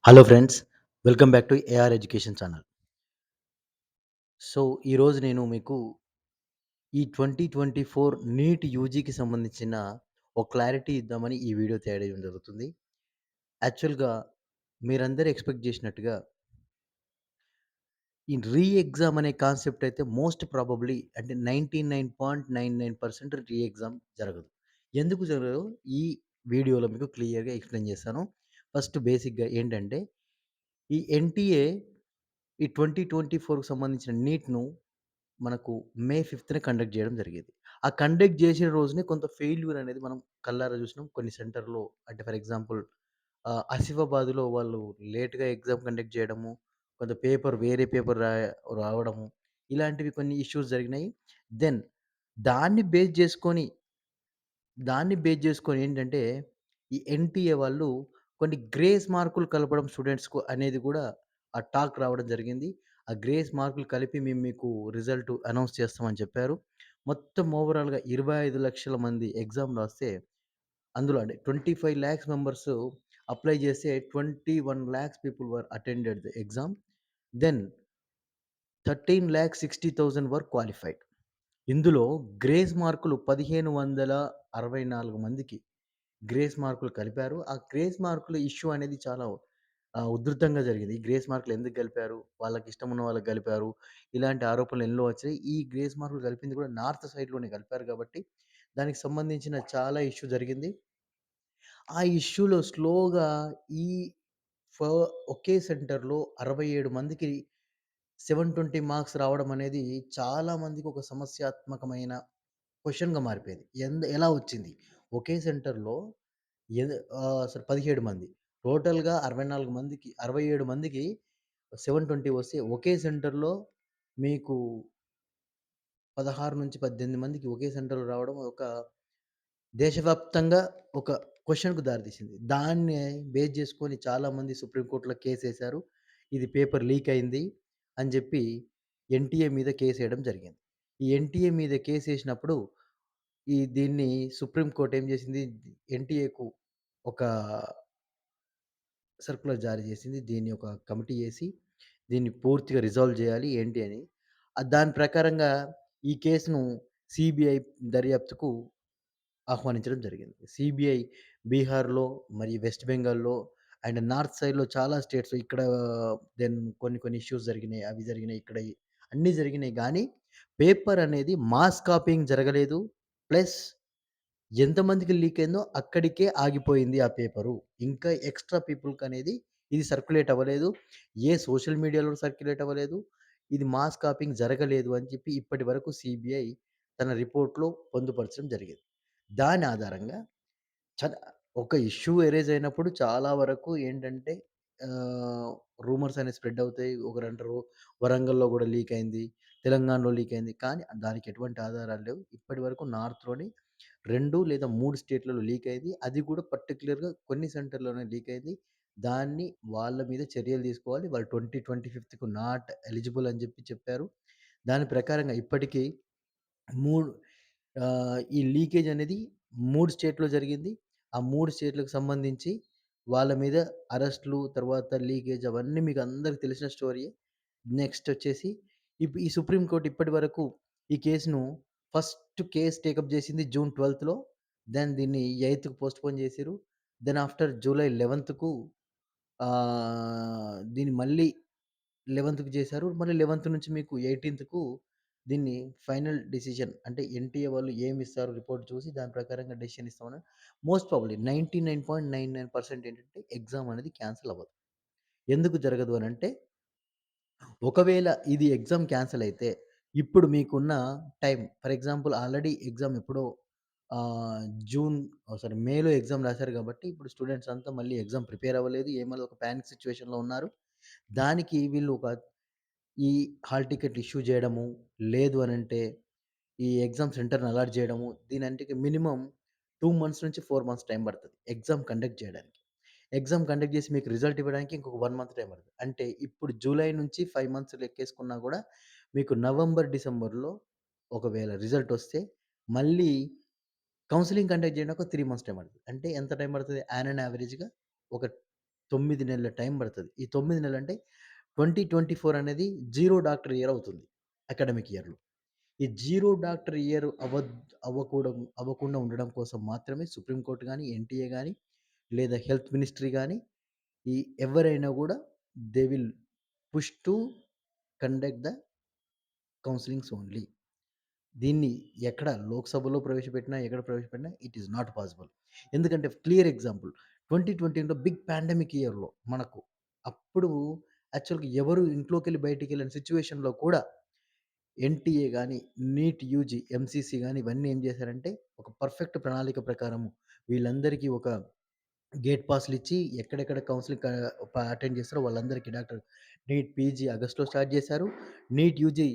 Hello friends. Welcome back to AR education channel. So, ఈరోజు నేను మీకు ఈ 2024 నీట్ యూజీకి సంబంధించిన ఒక క్లారిటీ ఇద్దామని ఈ వీడియో తేయడం జరుగుతుంది. యాక్చువల్‌గా మీరందరూ ఎక్స్‌పెక్ట్ జేసినట్టుగా ఈ ఎగ్జామ్ అనే కాన్సెప్ట్ అయితే మోస్ట్ ప్రాబబ్లీ అంటే 99.99% ఎగ్జామ్ జరగదు. ఎందుకు జరగదో ఈ వీడియోలో మీకు క్లియర్‌గా ఎక్స్‌ప్లెయిన్ చేస్తాను. ఫస్ట్ బేసిక్‌గా ఏంటంటే ఈ ఎన్‌టీఏ ఈ 2024కి సంబంధించిన నీట్‌ను మనకు మే 5థ్ కండక్ట్ జేయడం జరిగేది. ఆ కండక్ట్ జేసిన రోజునే కొంత ఫెయిల్యూర్ అనేది మనం కళ్ళారా జూసినాం. కొన్ని సెంటర్‌లో అంటే ఫర్ ఎగ్జాంపుల్ ఆసిఫాబాద్‌లో వాళ్ళు లేట్‌గా ఎగ్జామ్ కండక్ట్ జేయడము, కొంత పేపర్ వేరే పేపర్ రావడము, ఇలాంటివి కొన్ని ఇష్యూస్ జరిగినాయి. దెన్ దాన్ని బేస్ జేసుకొని ఏంటంటే, ఈ ఎన్‌టీఏ వాళ్ళు కొన్ని గ్రేస్ మార్కులు కలపడం స్టూడెంట్స్‌కు అనేది గూడా ఆ టాక్ రావడం జరిగింది. ఆ గ్రేస్ మార్కులు కలిపి మేము మీకు రిజల్ట్ అనౌన్స్ చేస్తామని చెప్పారు. మొత్తం ఓవరాల్‌గా 25,00,000 మంది ఎగ్జామ్ రాస్తే, అందులో అంటే 25,00,000 మెంబర్స్ అప్లై చేస్తే 21,00,000 people were attended the exam. Then 13,60,000 were qualified. ఇందులో గ్రేస్ మార్కులు 1,564 మందికి గ్రేస్ మార్కులు కలిపారు. ఆ గ్రేస్ మార్కుల ఇష్యూ అనేది చాలా ఉధృతంగా జరిగింది. ఈ గ్రేస్ మార్కులు ఎందుకు కలిపారు? వాళ్ళకిష్టం ఉన్న వాళ్ళకి కలిపారు. ఇలాంటి ఆరోపణలు ఎన్నో వచ్చాయి. ఈ గ్రేస్ మార్కులు కలిపింది కూడా నార్త్ సైడ్‌లోనే కలిపారు కాబట్టి, దానికి సంబంధించిన చాలా ఇష్యూ జరిగింది. ఆ ఇష్యూలో స్లోగా ఈ ఫ ఒకే సెంటర్‌లో 67 మందికి 720 మార్క్స్ రావడం అనేది చాలా మందికి ఒక సమస్యాత్మకమైన క్వెషన్‌గా మారిపోయింది. ఎలా వచ్చింది? ఒకే సెంటర్‌లో అసలు 17 మంది. టోటల్‌గా 64 మందికి 67 మందికి 720 వస్తే ఒకే సెంటర్‌లో మీకు 16-18 మందికి ఒకే సెంటర్‌లో రావడం ఒక దేశవ్యాప్తంగా ఒక క్వెషన్‌కు దారితీసింది. దాన్ని బేస్ చేసుకొని చాలామంది సుప్రీం కోర్ట్‌లో కేసేశారు. ఇది పేపర్ లీక్ అయింది అని జెప్పి ఎన్‌టీఏ మీద కేసేయడం జరిగింది. ఈ ఎన్‌టీఏ మీద కేసేసినప్పుడు దీన్ని సుప్రీం కోర్ట్ ఏం జేసింది, ఎన్‌టీఏకు ఒక సర్క్యులర్ జారీ జేసింది. దీన్ని ఒక కమిటీ ఏసి, దీన్ని పూర్తిగా రిజాల్వ్ జేయాలి ఏంటి అని. దాని ప్రకారంగా ఈ కేసును సీబీఐ దర్యాప్తుకు ఆహ్వానించడం జరిగింది. సీబీఐ బీహార్‌లో, మరియు వెస్ట్ బెంగాల్‌లో అండ్ నార్త్ సైడ్‌లో చాలా స్టేట్స్‌లో ఇక్కడ దెన్ కొన్ని కొన్ని ఇష్యూస్ జరిగినాయి. అవి జరిగినాయి. ఇక్కడ అన్నీ జరిగినాయి గానీ, పేపర్ అనేది మాస్ కాపీయింగ్ జరగలేదు. ప్లస్ ఎంతమందికి లీక్ అయిందో అక్కడికే ఆగిపోయింది ఆ పేపరు. ఇంకా ఎక్స్‌ట్రా పీపుల్‌కనేది ఇది సర్క్యులేట్ అవ్వలేదు. ఏ సోషల్ మీడియాలో సర్క్యులేట్ అవ్వలేదు. ఇది మాస్ కాపీయింగ్ జరగలేదు అని చెప్పి ఇప్పటి వరకు సీబీఐ తన రిపోర్ట్‌లో పొందుపరచడం జరిగింది. దాని ఆధారంగా చన ఒక ఇష్యూ ఎరైజ్ అయినప్పుడు చాలా వరకు ఏంటంటే రూమర్స్ అనేవి స్ప్రెడ్ అవుతాయి. ఒకరంటారు వరంగల్‌లో గూడా లీక్ అయింది. తెలంగాణలో లీక్ అయింది. కానీ దానికి ఎటువంటి ఆధారాలు లేవు. ఇప్పటి వరకు నార్త్‌లోని 2 లేదా 3 స్టేట్‌లలో లీక్ అయింది. అది కూడా పర్టిక్యులర్‌గా కొన్ని సెంటర్‌లోనే లీక్ అయింది. దాన్ని వాళ్ళ మీద చర్యలు తీసుకోవాలి. వాళ్ళు 2025కు నాట్ ఎలిజిబుల్ అని చెప్పారు. దాని ప్రకారంగా ఇప్పటికి మూడు ఈ లీకేజ్ అనేది 3 స్టేట్‌లో జరిగింది. ఆ 3 స్టేట్‌లకు సంబంధించి వాళ్ళ మీద అరెస్ట్‌లు, తర్వాత లీకేజ్ అవన్నీ మీకు అందరికి తెలిసిన స్టోరీయే. నెక్స్ట్ వచ్చేసి ఈ సుప్రీం కోర్ట్ ఇప్పటి వరకు ఈ కేస్‌ను ఫస్ట్ కేస్ టేకప్ చేసింది జూన్ 12థ్‌లో. దెన్ దీన్ని 8థ్‌కి పోస్ట్‌పోన్ చేసిర్రు. దెన్ ఆఫ్టర్ జూలై 11థ్‌కు దీన్ని మళ్ళీ 11థ్‌కి చేశారు. మళ్ళీ 11థ్ నుంచి మీకు 18థ్‌కు దీన్ని ఫైనల్ డెసిషన్ అంటే ఎన్‌టీఏ వాళ్ళు ఏమిస్తారు రిపోర్ట్ చూసి దాని ప్రకారంగా డెసిషన్ ఇస్తామని మోస్ట్ ప్రాబబ్లీ 99.99% ఏంటంటే ఎగ్జామ్ అనేది క్యాన్సెల్ అవ్వదు. ఎందుకు జరగదు అనంటే ఒకవేళ ఇది ఎగ్జామ్ క్యాన్సెల్ అయితే, ఇప్పుడు మీకున్న time for example already exam ఎప్పుడో ఆహ్, జూన్ మేలో ఎగ్జామ్ రాసారు కాబట్టి, ఇప్పుడు స్టూడెంట్స్ అంతా మళ్ళీ ఎగ్జామ్ ప్రిపేర్ అవ్వలేదు. ఏమో ఒక పానిక్ సిట్యుయేషన్‌లో ఉన్నారు. దానికి వీళ్ళు ఈ హాల్ టికెట్లు ఇష్యూ జేయడము, లేదు అనంటే ఈ ఎగ్జామ్ సెంటర్‌ని అలాట్ జేయడము, దీనంటికి మినిమమ్ 2 మంత్స్ నుంచి 4 మంత్స్ టైం పడతది. ఎగ్జామ్ కండక్ట్ జేయడానికి. ఎగ్జామ్ కండక్ట్ జేసి మీకు రిజల్ట్ ఇవ్వడానికి ఇంకొక 1 మంత్ టైం పడతది. అంటే ఇప్పుడు జూలై నుంచి 5 మంత్స్ లెక్కేసుకున్నా గూడా మీకు నవంబర్, డిసెంబర్‌లో ఒకవేళ రిజల్ట్ ఒస్తే మళ్ళీ కౌన్సెలింగ్ కండక్ట్ జేయడానికి ఒక 3 మంత్స్ టైం పడతది. అంటే ఎంత టైం పడతది? యాన్ యావరేజ్‌గా ఒక 9 నెలల టైం పడతది. ఈ 9 నెలలంటే 2024 అనేది జీరో డాక్టర్ ఇయర్ అవుతుంది. అకాడమిక్ ఇయర్‌లో. ఈ జీరో డాక్టర్ ఇయర్ అవ్వకుండా ఉండడం కోసం మాత్రమే సుప్రీం కోర్ట్ గాని, ఎన్‌టీఏ గాని, లేదా హెల్త్ మినిస్ట్రీ గాని, ఈ ఎవరైనా గూడా they will push to conduct the counsellings only. దీన్ని ఎక్కడ లోక్‌సభలో ప్రవేశపెట్టినా, ఎక్కడ ప్రవేశపెట్టినా ఇట్ ఈస్ నాట్ పాసిబుల్. ఎందుకంటే క్లియర్ ఎగ్జాంపుల్ 2020లో బిగ్ పాండమిక్ ఇయర్‌లో మనకు అప్పుడు యాక్చువల్‌గా ఎవరు ఇంట్లోకెళ్ళి బయటికెళ్ళని సిట్యుయేషన్‌లో కూడా ఎన్‌టీఏ గాని, నీట్ యూజీ, ఎంసీసీ గాని ఇవన్నీ ఏం చేశారంటే ఒక పర్ఫెక్ట్ ప్రణాళిక ప్రకారము వీళ్ళందరికీ ఒక గేట్ పాస్‌లిచ్చి ఎక్కడెక్కడ కౌన్సెలింగ్ అటెండ్ చేస్తారో వాళ్ళందరికీ నీట్ పీజీ ఆగస్ట్‌లో స్టార్ట్ చేశారు. నీట్ యూజీ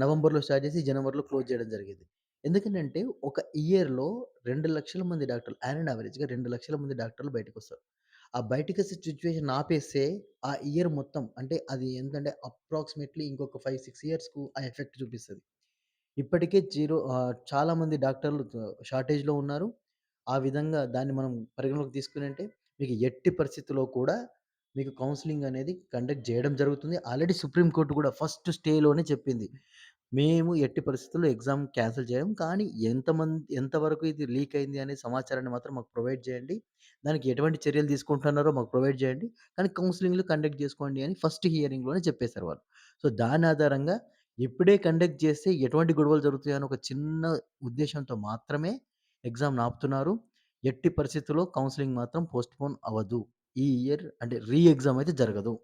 నవంబర్‌లో స్టార్ట్ చేసి జనవరిలో క్లోజ్ చేయడం జరిగింది. ఎందుకనంటే ఒక ఇయర్‌లో 2,00,000 మంది డాక్టర్లు యాన్ అండ్ యావరేజ్‌గా 2,00,000 మంది డాక్టర్లు బయటకొస్తారు. ఆ బయటికొచ్చే సిట్యుయేషన్ ఆపేస్తే ఆ ఇయర్ మొత్తం అంటే అది ఎంతంటే అప్రాక్సిమేట్‌లీ ఇంకొక 5, 6 ఇయర్స్‌కు ఆ ఎఫెక్ట్ చూపిస్తది. ఇప్పటికే చాలామంది డాక్టర్లు షార్టేజ్‌లో ఉన్నారు. ఆ విధంగా దాన్ని మనం పరిగణలోకి తీసుకునంటే మీకు ఎట్టి పరిస్థితిలో కూడా మీకు కౌన్సెలింగ్ అనేది కండక్ట్ జేయడం జరుగుతుంది. ఆల్రెడీ సుప్రీం కోర్ట్ గూడా ఫస్ట్ స్టేలోనే చెప్పింది. మేము ఎట్టి పరిస్థితుల్లో ఎగ్జామ్ క్యాన్సెల్ చేయం. కానీ ఎంతవరకు ఇది లీక్ అయింది అనే సమాచారాన్ని మాత్రం మాకు ప్రొవైడ్ చేయండి. దానికి ఎటువంటి చర్యలు తీసుకుంటున్నారో మాకు ప్రొవైడ్ చేయండి. కానీ కౌన్సెలింగ్‌లు కండక్ట్ చేసుకోండి అని ఫస్ట్ హియరింగ్‌లోనే చెప్పేసారు వాళ్ళు. సో, దాని ఆధారంగా ఇప్పుడే కండక్ట్ చేస్తే ఎటువంటి గొడవలు జరుగుతాయని ఒక చిన్న ఉద్దేశ్యంతో మాత్రమే ఎగ్జామ్‌ని ఆపుతున్నారు. ఎట్టి పరిస్థితుల్లో కౌన్సెలింగ్ మాత్రం పోస్ట్‌పోన్ అవ్వదు. ఈ ఇయర్ అంటే ఎగ్జామ్ అయితే జరగదు.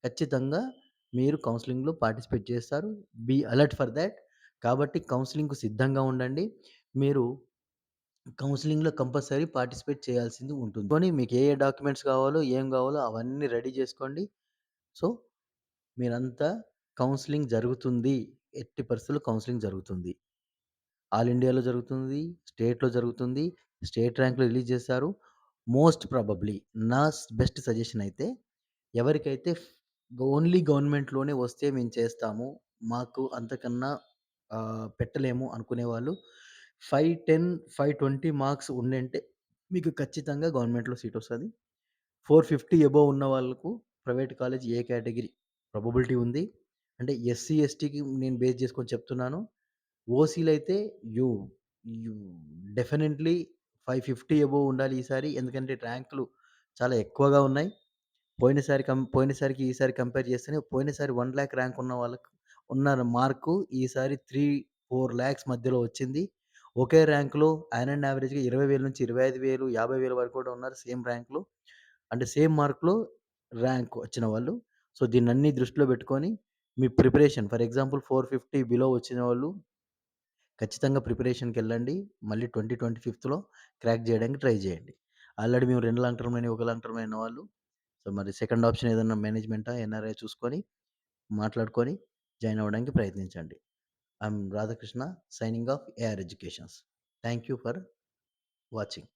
ఖచ్చితంగా మీరు కౌన్సెలింగ్‌లో పార్టిసిపేట్ చేస్తారు. Be alert for that. కాబట్టి కౌన్సెలింగ్‌కు సిద్ధంగా ఉండండి. మీరు కౌన్సెలింగ్‌లో కంపల్సరీ పార్టిసిపేట్ చేయాల్సింది ఉంటుంది. మీకు ఏ డాక్యుమెంట్స్ కావాలో, ఏం కావాలో అవన్నీ రెడీ చేసుకోండి. సో, మీరంతా కౌన్సెలింగ్ జరుగుతుంది. ఎట్టి పరిస్థితుల్లో కౌన్సెలింగ్ జరుగుతుంది. ఆల్ ఇండియాలో జరుగుతుంది. స్టేట్‌లో జరుగుతుంది. స్టేట్ ర్యాంక్‌లు రిలీజ్ చేశారు. మోస్ట్ ప్రాబబ్లీ నా బెస్ట్ సజెషన్ అయితే ఎవరికైతే ఓన్లీ గవర్నమెంట్‌లోనే వస్తే మేము చేస్తాము. మాకు అంతకన్నా పెట్టలేము అనుకునే వాళ్ళు 510, 520 మార్క్స్ ఉండింటే మీకు ఖచ్చితంగా గవర్నమెంట్‌లో సీట్ వస్తది. 450 అబోవ్ ఉన్న వాళ్ళకు ప్రైవేట్ కాలేజ్ ఏ కేటగిరీ ప్రాబబిలిటీ ఉంది. అంటే ఎస్సీ, ఎస్టీకి నేను బేస్ చేసుకొని చెప్తున్నాను. ఓసీలైతే యూ యూ డెఫినెట్‌లీ 550 అబోవ్ ఉండాలి ఈసారి. ఎందుకంటే ర్యాంకులు చాలా ఎక్కువగా ఉన్నాయి. పోయినసారికి ఈసారి కంపేర్ చేస్తేనే పోయినసారి 1,00,000 ర్యాంక్ ఉన్న వాళ్ళకు ఉన్న మార్కు ఈసారి 3, 4 లాక్స్ మధ్యలో వచ్చింది. ఒకే ర్యాంక్‌లో యాన్ అండ్ యావరేజ్‌గా 20,000 నుంచి 25,000, 50,000 వరకు కూడా ఉన్నారు సేమ్ ర్యాంక్‌లో. అంటే సేమ్ మార్క్‌లో ర్యాంక్ వచ్చిన వాళ్ళు. సో, దీన్నన్ని దృష్టిలో పెట్టుకొని మీ ప్రిపరేషన్ ఫర్ ఎగ్జాంపుల్ 450 బిలో వచ్చిన వాళ్ళు ఖచ్చితంగా ప్రిపరేషన్‌కెళ్ళండి. మళ్ళీ 2025లో క్రాక్ జేయడానికి ట్రై జేయండి. ఆల్రెడీ మేము 2 లాంగ్ టర్మ్‌లని, ఒక లాంగ్ టర్మ్ అయిన వాళ్ళు సో, మరి సెకండ్ ఆప్షన్ ఏదన్నా మేనేజ్‌మెంటా, ఎన్ఆర్ఐ చూసుకొని మాట్లాడుకొని జాయిన్ అవ్వడానికి ప్రయత్నించండి. I am Radhakrishna signing off AR educations. Thank you for watching.